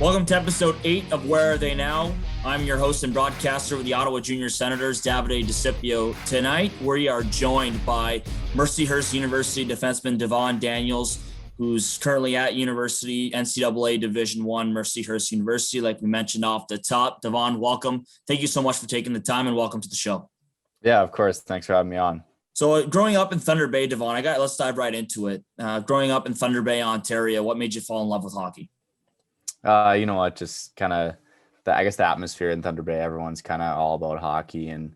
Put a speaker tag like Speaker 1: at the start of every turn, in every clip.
Speaker 1: Welcome to episode 8 of Where Are They Now? I'm your host and broadcaster with the Ottawa Junior Senators, Davide DeCipio. Tonight, we are joined by Mercyhurst University defenseman Devon Daniels, who's currently at University NCAA Division I, Mercyhurst University, like we mentioned off the top. Devon, welcome. Thank you so much for taking the time and welcome to the show.
Speaker 2: Yeah, of course. Thanks for having me on.
Speaker 1: So growing up in Thunder Bay, Devon, let's dive right into it. Growing up in Thunder Bay, Ontario, what made you fall in love with hockey?
Speaker 2: You know what? Just kind of, I guess the atmosphere in Thunder Bay, everyone's kind of all about hockey and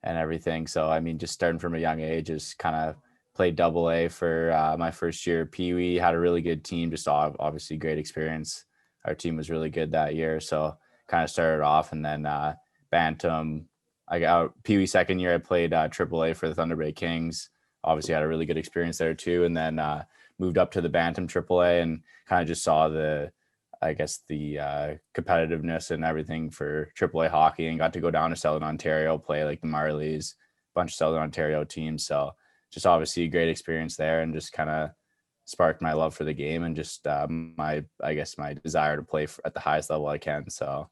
Speaker 2: everything. So, I mean, just starting from a young age, just kind of played double A for my first year. Pee Wee had a really good team, just obviously great experience. Our team was really good that year. So kind of started off, and then Bantam. I got Pee Wee second year, I played triple A for the Thunder Bay Kings. Obviously had a really good experience there too. And then moved up to the Bantam triple A and kind of just saw the competitiveness and everything for AAA hockey, and got to go down to Southern Ontario, play like the Marlies, a bunch of Southern Ontario teams. So just obviously a great experience there, and just kind of sparked my love for the game and just my desire to play at the highest level I can. So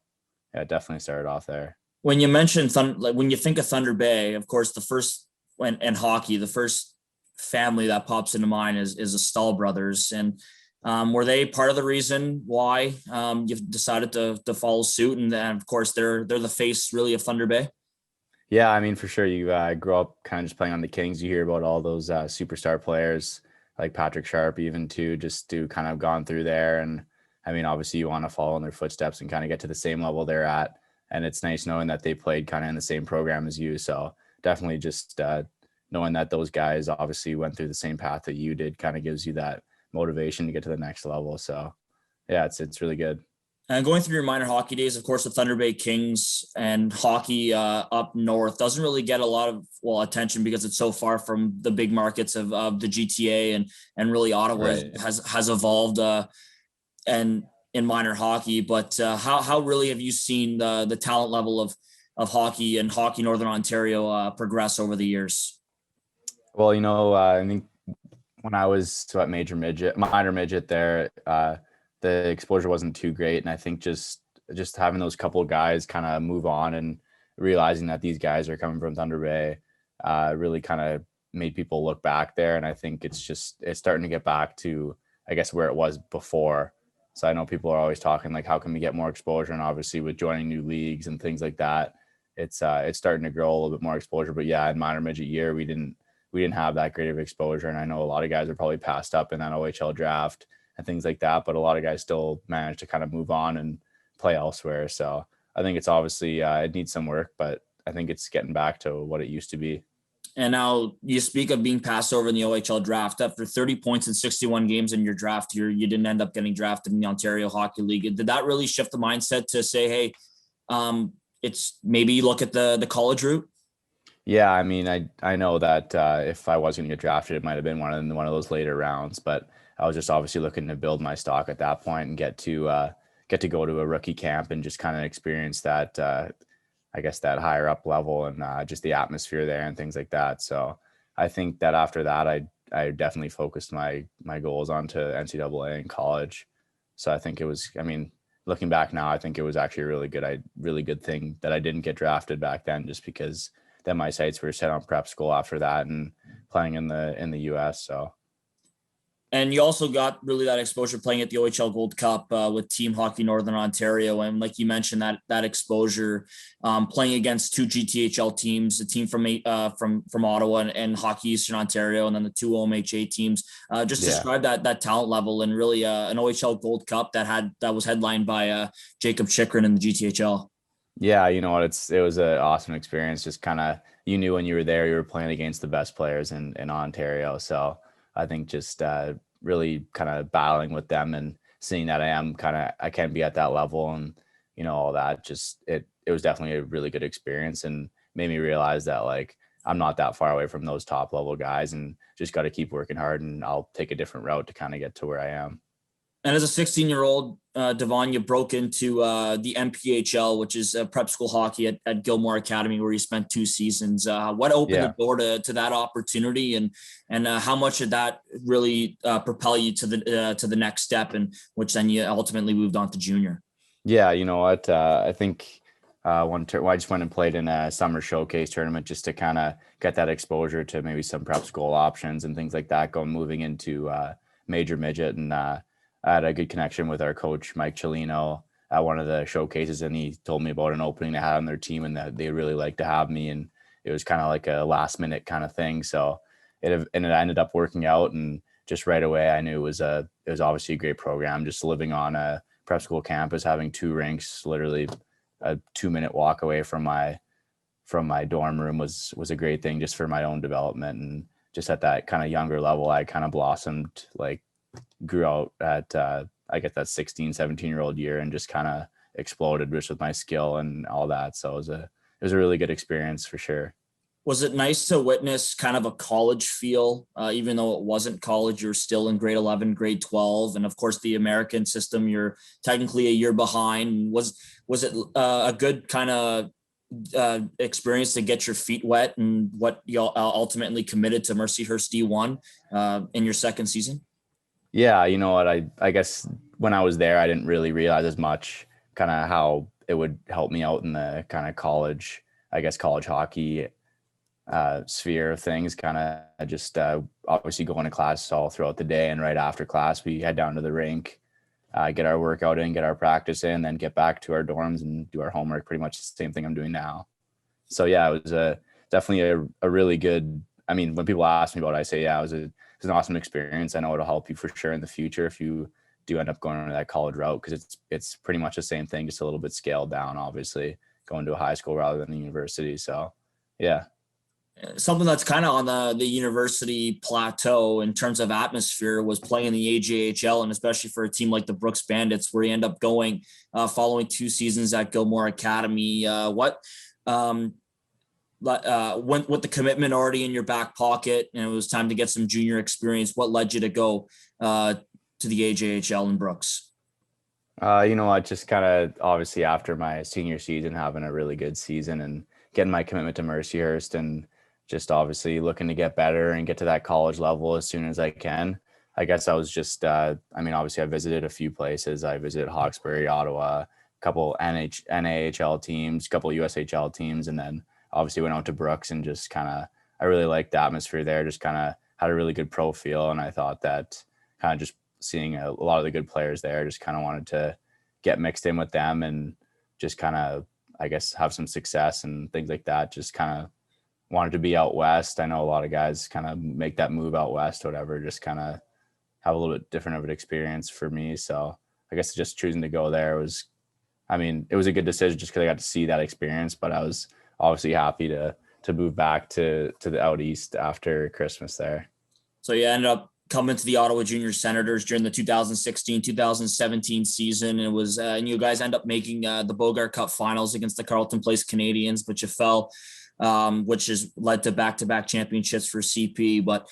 Speaker 2: yeah, definitely started off there.
Speaker 1: When you mention when you think of Thunder Bay, of course, the first and hockey, the first family that pops into mind is the Stahl brothers. And were they part of the reason why you've decided to follow suit? And then, of course, they're the face really of Thunder Bay.
Speaker 2: Yeah, I mean, for sure. You grow up kind of just playing on the Kings. You hear about all those superstar players like Patrick Sharp, even too, just to kind of gone through there. And I mean, obviously, you want to follow in their footsteps and kind of get to the same level they're at. And it's nice knowing that they played kind of in the same program as you. So definitely just knowing that those guys obviously went through the same path that you did kind of gives you that motivation to get to the next level. So yeah, it's really good.
Speaker 1: And going through your minor hockey days, of course, the Thunder Bay Kings and hockey up north doesn't really get a lot of attention because it's so far from the big markets of the GTA and really Ottawa
Speaker 2: Right.
Speaker 1: has evolved and in minor hockey. But how really have you seen the talent level of hockey and hockey Northern Ontario progress over the years?
Speaker 2: Well, I think when I was minor midget there, the exposure wasn't too great. And I think just having those couple of guys kind of move on and realizing that these guys are coming from Thunder Bay really kind of made people look back there. And I think it's starting to get back to, I guess, where it was before. So I know people are always talking like, how can we get more exposure? And obviously with joining new leagues and things like that, it's starting to grow a little bit more exposure. But yeah, in minor midget year, we didn't have that great of exposure. And I know a lot of guys are probably passed up in that OHL draft and things like that, but a lot of guys still manage to kind of move on and play elsewhere. So I think it's obviously, it needs some work, but I think it's getting back to what it used to be.
Speaker 1: And now you speak of being passed over in the OHL draft. After 30 points in 61 games in your draft, you didn't end up getting drafted in the Ontario Hockey League. Did that really shift the mindset to say, hey, it's maybe you look at the college route?
Speaker 2: Yeah, I mean, I know that if I was going to get drafted, it might have been one of those later rounds, but I was just obviously looking to build my stock at that point and get to go to a rookie camp and just kind of experience that, I guess, that higher up level and just the atmosphere there and things like that. So I think that after that, I definitely focused my goals onto NCAA in college. So I think it was, I mean, looking back now, I think it was actually a really good thing that I didn't get drafted back then, just because then my sights were set on prep school after that and playing in the US. So.
Speaker 1: And you also got really that exposure playing at the OHL Gold Cup with Team Hockey Northern Ontario. And like you mentioned, that exposure playing against two GTHL teams, a team from Ottawa and Hockey Eastern Ontario, and then the two OMHA teams. Describe that talent level and really an OHL Gold Cup that was headlined by Jacob Chikrin in the GTHL.
Speaker 2: Yeah, you know what? It was an awesome experience. Just kind of, you knew when you were there, you were playing against the best players in Ontario. So I think just really kind of battling with them and seeing that I can be at that level and, all that, just it was definitely a really good experience and made me realize that like I'm not that far away from those top level guys and just got to keep working hard, and I'll take a different route to kind of get to where I am.
Speaker 1: And as a 16-year-old, Devon, you broke into the MPHL, which is prep school hockey at Gilmore Academy, where you spent 2 seasons. What opened the door to that opportunity, and how much did that really propel you to the next step, and which then you ultimately moved on to junior?
Speaker 2: Yeah, you know what? I think I just went and played in a summer showcase tournament just to kind of get that exposure to maybe some prep school options and things like that. Going moving into major midget, and I had a good connection with our coach Mike Cellino at one of the showcases, and he told me about an opening they had on their team and that they really like to have me, and it was kind of like a last minute kind of thing. So it ended up working out, and just right away I knew it was obviously a great program. Just living on a prep school campus, having two rinks, literally a 2-minute walk away from my dorm room was a great thing just for my own development. And just at that kind of younger level, I kind of blossomed, like grew out at I get that 16, 17-year-old year and just kind of exploded just with my skill and all that. So it was a really good experience for sure.
Speaker 1: Was it nice to witness kind of a college feel, even though it wasn't college? You're still in grade 11, grade 12, and of course the American system, you're technically a year behind. Was it a good kind of experience to get your feet wet and what you ultimately committed to Mercyhurst D1 in your second season?
Speaker 2: Yeah, you know what? I guess when I was there, I didn't really realize as much kind of how it would help me out in the kind of college, I guess college hockey sphere of things. Kind of just obviously going to class all throughout the day, and right after class, we head down to the rink, get our workout in, get our practice in, then get back to our dorms and do our homework. Pretty much the same thing I'm doing now. So yeah, it was definitely a really good. I mean, when people ask me about it, I say, yeah, it was an awesome experience. I know it'll help you for sure in the future if you do end up going on that college route, because it's pretty much the same thing, just a little bit scaled down, obviously, going to a high school rather than a university. So yeah.
Speaker 1: Something that's kind of on the university plateau in terms of atmosphere was playing the AJHL, and especially for a team like the Brooks Bandits, where you end up going following 2 seasons at Gilmore Academy. Um, with the commitment already in your back pocket, and it was time to get some junior experience, what led you to go to the AJHL in Brooks?
Speaker 2: You know what? Just kind of obviously after my senior season, having a really good season and getting my commitment to Mercyhurst, and just obviously looking to get better and get to that college level as soon as I can. I guess I was just, I mean, obviously I visited a few places. I visited Hawkesbury, Ottawa, a couple NAHL teams, a couple USHL teams, and then obviously went out to Brooks and just kind of, I really liked the atmosphere there. Just kind of had a really good pro feel, and I thought that kind of just seeing a lot of the good players there, just kind of wanted to get mixed in with them and just kind of, I guess, have some success and things like that. Just kind of wanted to be out west. I know a lot of guys kind of make that move out west, whatever, just kind of have a little bit different of an experience for me. So I guess just choosing to go there was, I mean, it was a good decision just because I got to see that experience, but I was obviously happy to move back to the out east after Christmas there.
Speaker 1: So you ended up coming to the Ottawa Junior Senators during the 2016-2017 season. And it was, and you guys end up making the Bogart Cup finals against the Carleton Place Canadians, but you fell, which has led to back-to-back championships for CP. But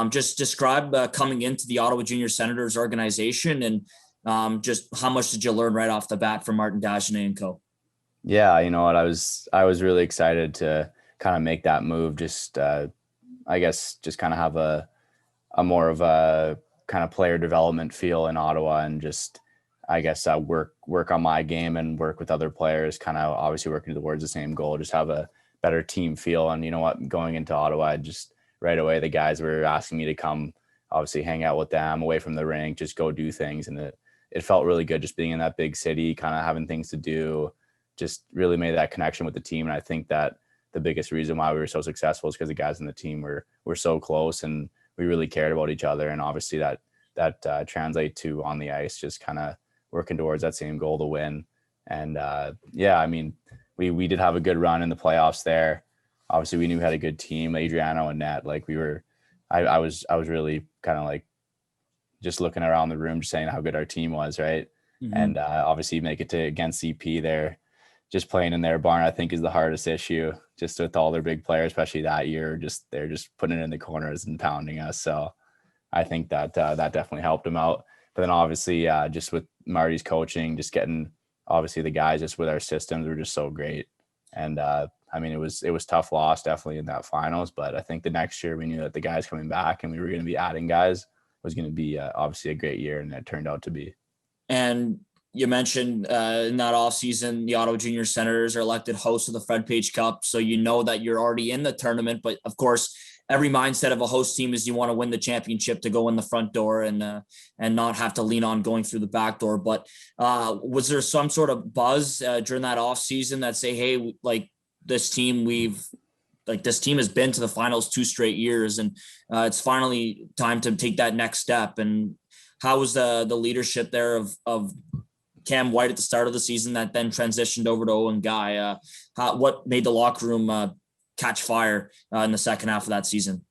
Speaker 1: just describe coming into the Ottawa Junior Senators organization, and just how much did you learn right off the bat from Martin Dagenet and co?
Speaker 2: Yeah, you know what, I was really excited to kind of make that move. Just I guess just kind of have a more of a kind of player development feel in Ottawa, and just, I guess, work on my game and work with other players, kind of obviously working towards the same goal, just have a better team feel. And you know what, going into Ottawa, I just right away, the guys were asking me to come, obviously hang out with them away from the rink, just go do things. And it felt really good just being in that big city, kind of having things to do, just really made that connection with the team. And I think that the biggest reason why we were so successful is because the guys in the team were so close, and we really cared about each other. And obviously that translate to on the ice, just kind of working towards that same goal to win. And yeah, I mean, we did have a good run in the playoffs there. Obviously we knew we had a good team, Adriano and Nat. Like I was really kind of like just looking around the room, just saying how good our team was. Right. Mm-hmm. And obviously make it to against CP there, just playing in their barn, I think is the hardest issue, just with all their big players, especially that year. They're just putting it in the corners and pounding us. So I think that that definitely helped them out. But then obviously just with Marty's coaching, just getting obviously the guys just with our systems were just so great. And I mean, it was tough loss definitely in that finals, but I think the next year we knew that the guys coming back and we were going to be adding guys was going to be obviously a great year, and it turned out to be.
Speaker 1: And you mentioned in that offseason, the Ottawa Junior Senators are elected hosts of the Fred Page Cup. So you know that you're already in the tournament. But of course, every mindset of a host team is you want to win the championship to go in the front door and not have to lean on going through the back door. But was there some sort of buzz during that offseason that say, hey, like this team, this team has been to the finals 2 straight years, and it's finally time to take that next step? And how was the leadership there of Cam White at the start of the season that then transitioned over to Owen Guy? What made the locker room catch fire in the second half of that season?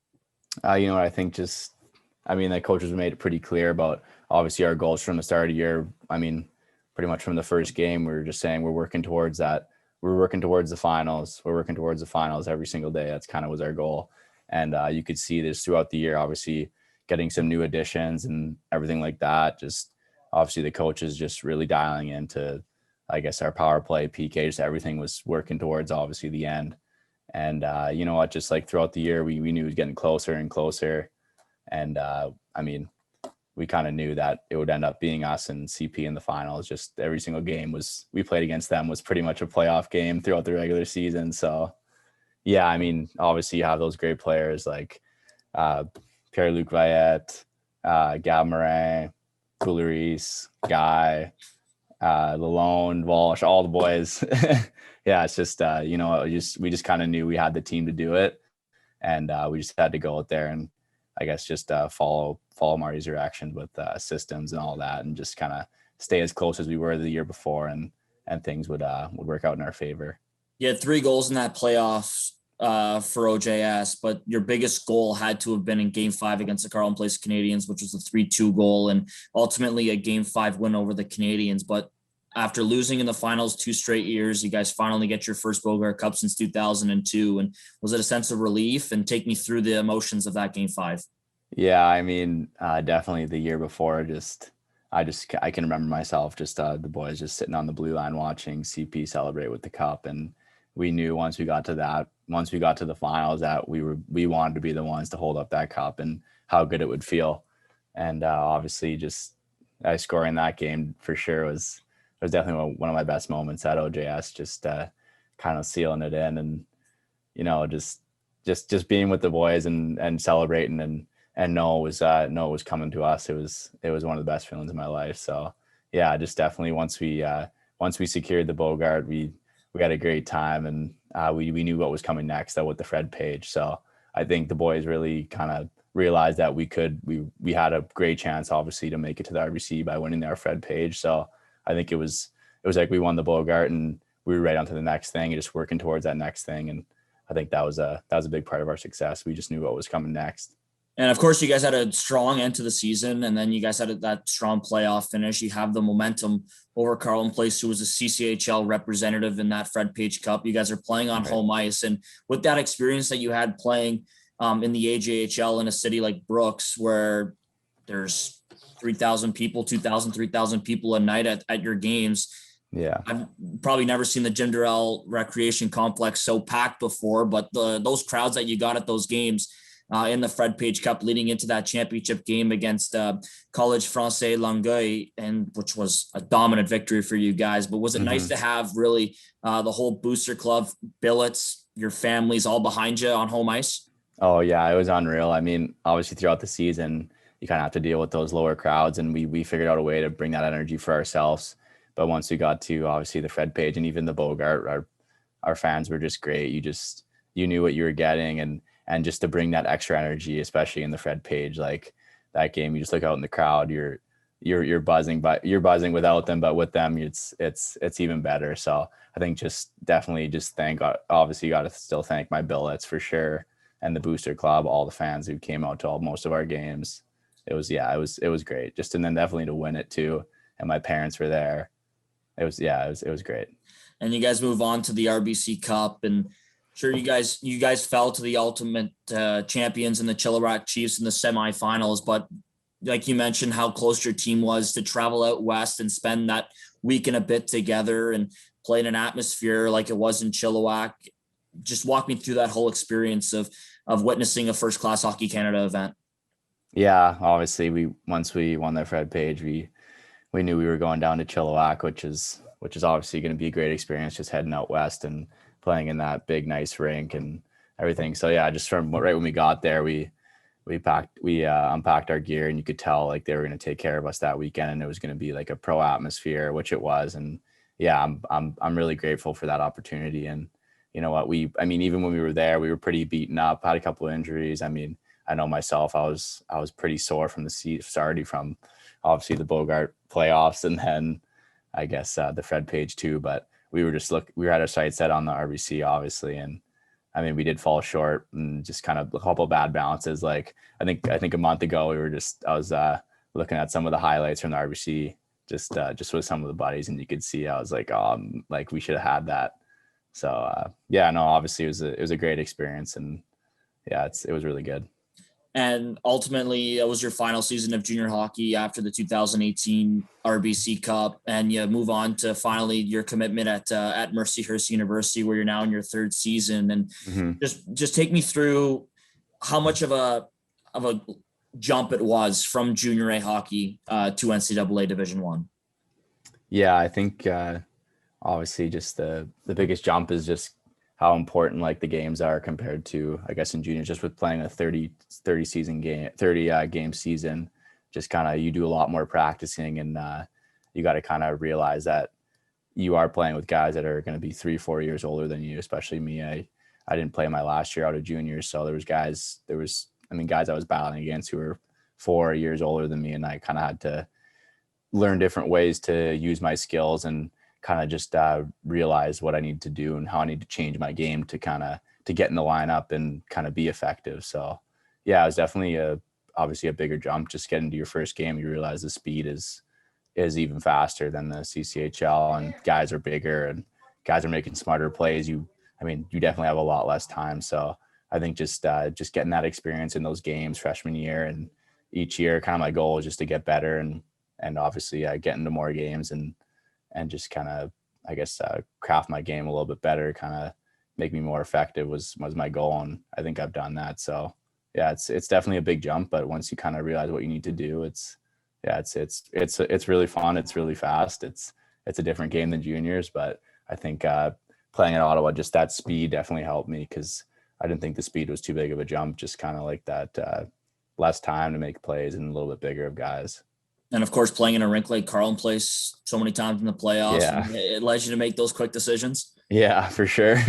Speaker 2: I think the coaches made it pretty clear about obviously our goals from the start of the year. I mean, pretty much from the first game, we were just saying we're working towards that. We're working towards the finals. We're working towards the finals every single day. That's kind of was our goal. And you could see this throughout the year, obviously getting some new additions and everything like that. Just obviously the coaches just really dialing into, I guess, our power play, PK, just everything was working towards obviously the end. And you know what, just like throughout the year, we knew it was getting closer and closer. And we kind of knew that it would end up being us and CP in the finals. Just every single game we played against them was pretty much a playoff game throughout the regular season. So yeah, I mean, obviously you have those great players like Pierre-Luc Vayette, Gab Morin, Couleris, Guy, Lalonde, Walsh, all the boys. Yeah, it's just we just kind of knew we had the team to do it, and we just had to go out there and I guess just follow Marty's directions with systems and all that, and just kind of stay as close as we were the year before, and things would work out in our favor.
Speaker 1: You had 3 goals in that playoffs for OJS, but your biggest goal had to have been in Game 5 against the Carleton Place Canadiens, which was a 3-2 goal, and ultimately a Game 5 win over the Canadiens. But after losing in the finals 2 straight years, you guys finally get your first Bogart Cup since 2002. And was it a sense of relief? And take me through the emotions of that Game 5.
Speaker 2: Yeah, I mean, definitely the year before, I can remember myself, just the boys just sitting on the blue line watching CP celebrate with the cup. And we knew once we got to the finals that we wanted to be the ones to hold up that cup and how good it would feel. And obviously just scoring that game for sure was definitely one of my best moments at OJS, just kind of sealing it in, and, you know, just being with the boys and celebrating and know it was coming to us. It was one of the best feelings of my life. So yeah, just definitely once we secured the Bogart, we had a great time, and we knew what was coming next with the Fred Page. So I think the boys really kind of realized that we had a great chance, obviously, to make it to the RBC by winning our Fred Page. So I think it was like we won the Bogart and we were right on to the next thing and just working towards that next thing. And I think that was a big part of our success. We just knew what was coming next.
Speaker 1: And of course, you guys had a strong end to the season, and then you guys had that strong playoff finish. You have the momentum over Carleton Place, who was a CCHL representative in that Fred Page Cup. You guys are playing on home ice, and with that experience that you had playing in the AJHL in a city like Brooks, where there's 3,000 people, 2,000, 3,000 people a night at your games.
Speaker 2: Yeah.
Speaker 1: I've probably never seen the Jim Durrell Recreation Complex so packed before, but those crowds that you got at those games in the Fred Page Cup leading into that championship game against College Français Longueuil, and which was a dominant victory for you guys. But was it nice to have really the whole booster club, billets, your families all behind you on home ice?
Speaker 2: Oh yeah, it was unreal. I mean, obviously throughout the season, you kind of have to deal with those lower crowds, and we figured out a way to bring that energy for ourselves. But once we got to obviously the Fred Page and even the Bogart, our fans were just great. You knew what you were getting, and just to bring that extra energy, especially in the Fred Page, like that game, you just look out in the crowd, you're buzzing, but you're buzzing without them, but with them, it's even better. So I think just definitely just obviously got to still thank my billets for sure, and the booster club, all the fans who came out to most of our games. It was great. Just, and then definitely to win it too. And my parents were there. It was great.
Speaker 1: And you guys move on to the RBC Cup, and sure, you guys fell to the ultimate champions in the Chilliwack Chiefs in the semifinals. But like you mentioned, how close your team was to travel out west and spend that week and a bit together and play in an atmosphere like it was in Chilliwack. Just walk me through that whole experience of witnessing a First Class Hockey Canada event.
Speaker 2: Yeah, obviously once we won the Fred Page, we we knew we were going down to Chilliwack, which is obviously going to be a great experience, just heading out west and playing in that big, nice rink and everything. So yeah, just from right when we got there, we unpacked our gear, and you could tell like they were going to take care of us that weekend, and it was going to be like a pro atmosphere, which it was. And yeah, I'm really grateful for that opportunity. And you know what, I mean, even when we were there, we were pretty beaten up, had a couple of injuries. I mean, I know myself, I was pretty sore from the starting from obviously the Bogart playoffs, and then I guess the Fred Page too. But we had our sights set on the RBC, obviously, and I mean, we did fall short and just kind of a couple of bad bounces. Like I think a month ago I was looking at some of the highlights from the RBC just with some of the buddies, and you could see I was like we should have had that. So yeah, no, obviously it was a great experience, and yeah, it was really good.
Speaker 1: And ultimately, it was your final season of junior hockey after the 2018 RBC Cup, and you move on to finally your commitment at Mercyhurst University, where you're now in your third season. And just take me through how much of a jump it was from junior A hockey to NCAA Division One.
Speaker 2: Yeah, I think obviously just the biggest jump is just how important like the games are compared to, I guess, in juniors, just with playing a 30 game season, just kind of, you do a lot more practicing, and you got to kind of realize that you are playing with guys that are going to be 3-4 years older than you, especially me. I didn't play my last year out of juniors. So there was guys I was battling against who were 4 years older than me. And I kind of had to learn different ways to use my skills and kind of just realize what I need to do and how I need to change my game to get in the lineup and kind of be effective. So yeah, it was definitely obviously a bigger jump. Just getting to your first game, you realize the speed is even faster than the CCHL, and guys are bigger and guys are making smarter plays. You definitely have a lot less time. So I think just getting that experience in those games freshman year and each year, kind of my goal is just to get better and obviously get into more games and just kind of, I guess, craft my game a little bit better, kind of make me more effective was my goal. And I think I've done that. So yeah, it's definitely a big jump, but once you kind of realize what you need to do, it's really fun. It's really fast. It's a different game than juniors, but I think playing at Ottawa, just that speed definitely helped me, because I didn't think the speed was too big of a jump, just kind of like that less time to make plays and a little bit bigger of guys.
Speaker 1: And of course, playing in a rink like Carlin Place so many times in the playoffs,
Speaker 2: yeah,
Speaker 1: it allows you to make those quick decisions.
Speaker 2: Yeah, for sure.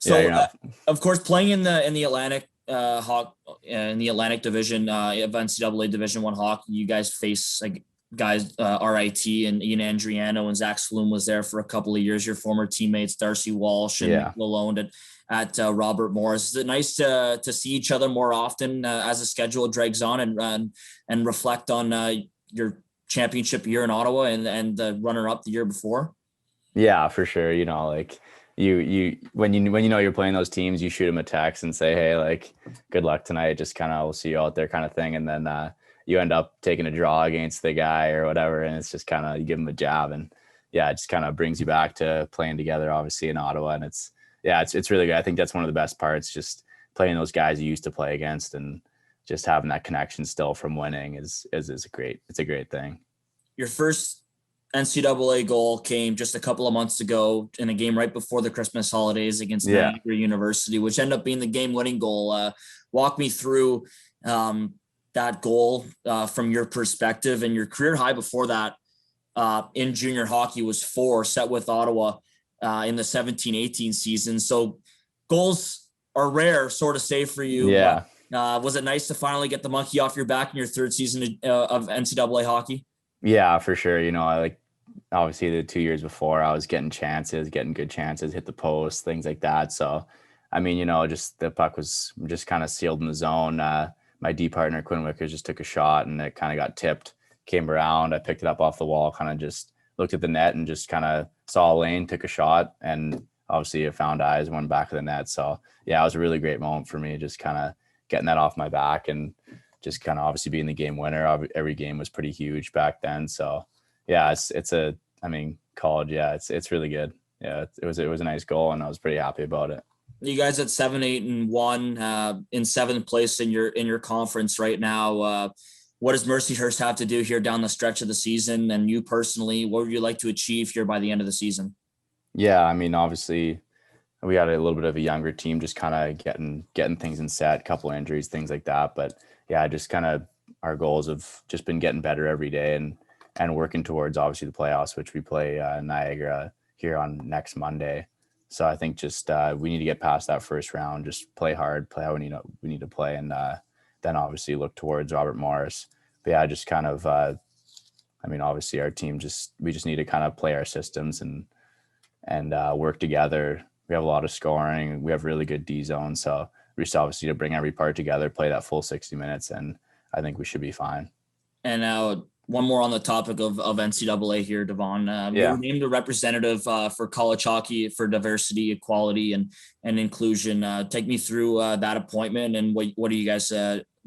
Speaker 1: So, of course, playing in the Atlantic in the Atlantic Division of NCAA Division One hockey, you guys face like guys RIT and Ian Andriano, and Zach Sloom was there for a couple of years. Your former teammates Darcy Walsh and Nick Lalonde at Robert Morris. Is it nice to see each other more often as the schedule drags on and reflect on your championship year in Ottawa and the runner-up the year before?
Speaker 2: Yeah, for sure. You know, like you when you know you're playing those teams, you shoot them a text and say, hey, like, good luck tonight. Just kind of, we'll see you out there kind of thing. And then you end up taking a draw against the guy or whatever. And it's just kind of, you give him a jab, and yeah, it just kind of brings you back to playing together, obviously, in Ottawa. And it's really good. I think that's one of the best parts, just playing those guys you used to play against, and just having that connection still from winning is a great thing.
Speaker 1: Your first NCAA goal came just a couple of months ago in a game right before the Christmas holidays against Niagara University, which ended up being the game-winning goal. Walk me through that goal from your perspective, and your career high before that in junior hockey was 4, set with Ottawa in the 17-18 season. So goals are rare, sort of safe for you.
Speaker 2: Yeah.
Speaker 1: Was it nice to finally get the monkey off your back in your third season of NCAA hockey?
Speaker 2: Yeah, for sure. You know, obviously the 2 years before, I was getting good chances, hit the post, things like that. So, I mean, you know, just the puck was just kind of sealed in the zone. My D partner, Quinn Wickers, just took a shot, and it kind of got tipped, came around. I picked it up off the wall, kind of just looked at the net and just kind of saw a lane, took a shot, and obviously it found eyes, went back of the net. So yeah, it was a really great moment for me, just kind of getting that off my back and just kind of obviously being the game winner. Every game was pretty huge back then. So yeah, college. Yeah, it's really good. Yeah, it was a nice goal, and I was pretty happy about it.
Speaker 1: You guys at 7-8-1 in 7th place in your conference right now. what does Mercyhurst have to do here down the stretch of the season? And you personally, what would you like to achieve here by the end of the season?
Speaker 2: Yeah, I mean, obviously we had a little bit of a younger team, just kind of getting things in set, couple injuries, things like that. But yeah, just kind of our goals have just been getting better every day and working towards obviously the playoffs, which we play Niagara here on next Monday. So I think just we need to get past that first round, just play hard, play how we need to play, and then obviously look towards Robert Morris. But yeah, just kind of I mean, obviously our team we just need to kind of play our systems and work together. We have a lot of scoring. We have really good D zone. So we just obviously to bring every part together, play that full 60 minutes, and I think we should be fine.
Speaker 1: And now one more on the topic of NCAA here, Devon. You were named a representative for college hockey for diversity, equality, and inclusion. Take me through that appointment and what are you guys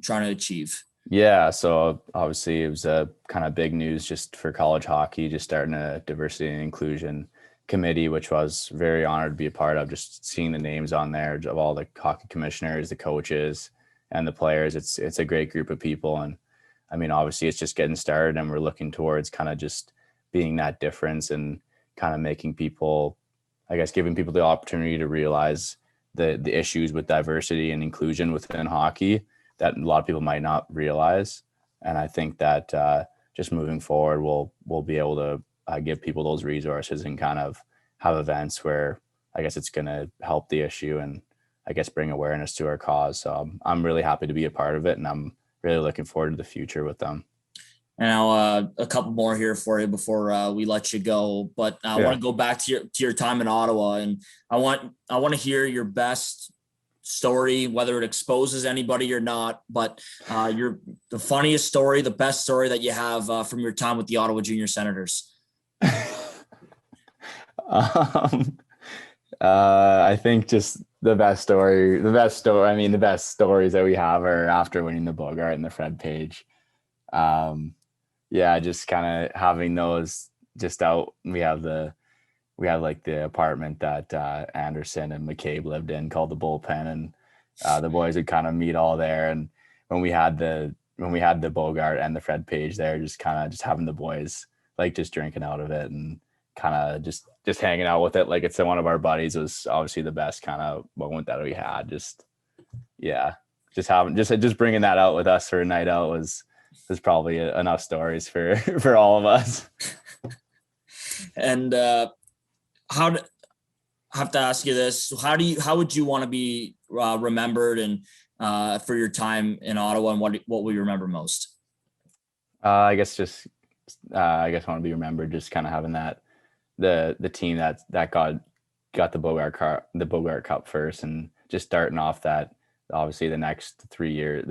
Speaker 1: trying to achieve?
Speaker 2: Yeah, so obviously it was a kind of big news just for college hockey, just starting a diversity and inclusion committee, which was very honored to be a part of. Just seeing the names on there of all the hockey commissioners, the coaches, and the players. It's a great group of people, and I mean, obviously it's just getting started, and we're looking towards kind of just being that difference and kind of making people, I guess, giving people the opportunity to realize the issues with diversity and inclusion within hockey that a lot of people might not realize. And I think that just moving forward, we'll be able to give people those resources and kind of have events where I guess it's going to help the issue and I guess bring awareness to our cause. So I'm really happy to be a part of it, and I'm really looking forward to the future with them.
Speaker 1: And now a couple more here for you before we let you go. But I want to go back to your time in Ottawa, and I want to hear your best story, whether it exposes anybody or not, but the funniest story, the best story that you have from your time with the Ottawa Junior Senators.
Speaker 2: I think just the best stories that we have are after winning the Bogart and the Fred Page. Just kind of having those just out. We have like the apartment that Anderson and McCabe lived in called the Bullpen, and the boys would kind of meet all there. And when we had the Bogart and the Fred Page there, just having the boys like just drinking out of it and kind of just hanging out with it like it's one of our buddies was obviously the best kind of moment that we had. Just bringing that out with us for a night out was probably enough stories for all of us.
Speaker 1: And I have to ask you this: how would you want to be remembered and for your time in Ottawa, and what will you remember most?
Speaker 2: I guess I want to be remembered just kind of having that the team that got the Bogart Cup first, and just starting off that obviously the next 3 years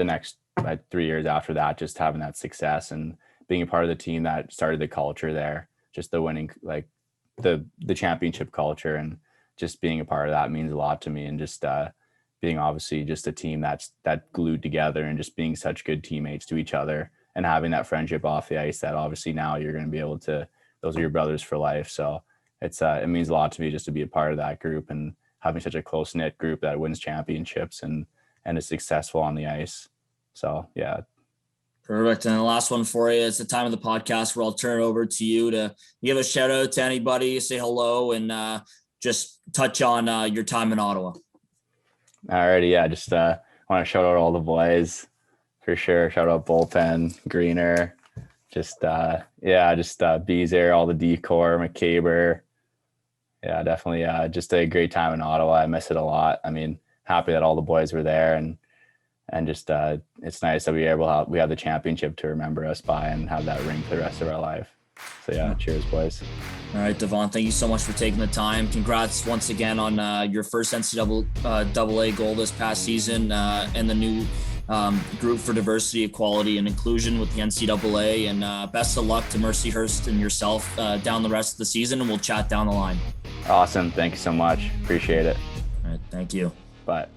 Speaker 2: after that, just having that success and being a part of the team that started the culture there, just the winning, like the championship culture, and just being a part of that means a lot to me. And just being obviously just a team that glued together and just being such good teammates to each other and having that friendship off the ice that obviously now you're going to be able to, those are your brothers for life. So it means a lot to me just to be a part of that group and having such a close knit group that wins championships and is successful on the ice. So, yeah.
Speaker 1: Perfect. And the last one for you, it's the time of the podcast where I'll turn it over to you to give a shout out to anybody, say hello, and just touch on your time in Ottawa.
Speaker 2: Alrighty. Yeah. Just want to shout out all the boys for sure. Shout out Bullpen, Greener, Beezer, all the decor, McCaber. Yeah, definitely. Just a great time in Ottawa. I miss it a lot. I mean, happy that all the boys were there, and just it's nice that we have the championship to remember us by and have that ring for the rest of our life. So yeah, cheers, boys.
Speaker 1: All right, Devon, thank you so much for taking the time. Congrats once again on your first NCAA goal this past season and the new group for diversity, equality, and inclusion with the NCAA. And best of luck to Mercyhurst and yourself down the rest of the season, and we'll chat down the line.
Speaker 2: Awesome. Thank you so much. Appreciate it.
Speaker 1: All right, thank you.
Speaker 2: Bye.